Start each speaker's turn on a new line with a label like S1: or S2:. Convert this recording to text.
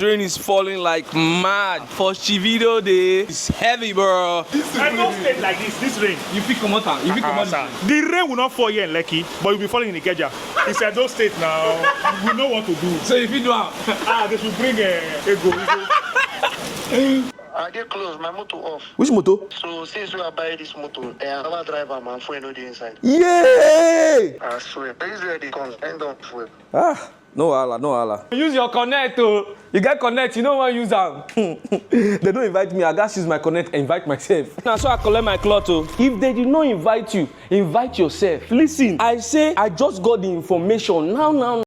S1: Rain is falling like mad for Davido Day. It's heavy, bro.
S2: I don't stay like this rain.
S1: You pick come out. You pick come out.
S2: The rain will not fall here in Lekki, but it will be falling in Ikeja. It's a those state now. We know what to do.
S1: So if you do
S2: they should bring a go.
S3: I get close, my motor off.
S4: Which motor?
S3: So since we are buying this motor, I never drive am and fuel no dey inside.
S4: Yay!
S3: I swear. Please where they come, end up fuel.
S4: Ah, no wahala, no wahala.
S1: use your connect, oh. You get connect, you don't want to use them.
S4: They don't invite me, I gotta use my connect and invite myself.
S1: Now, so I collect my cloth, oh.
S4: If they did not invite you, invite yourself. Listen, I say I just got the information now.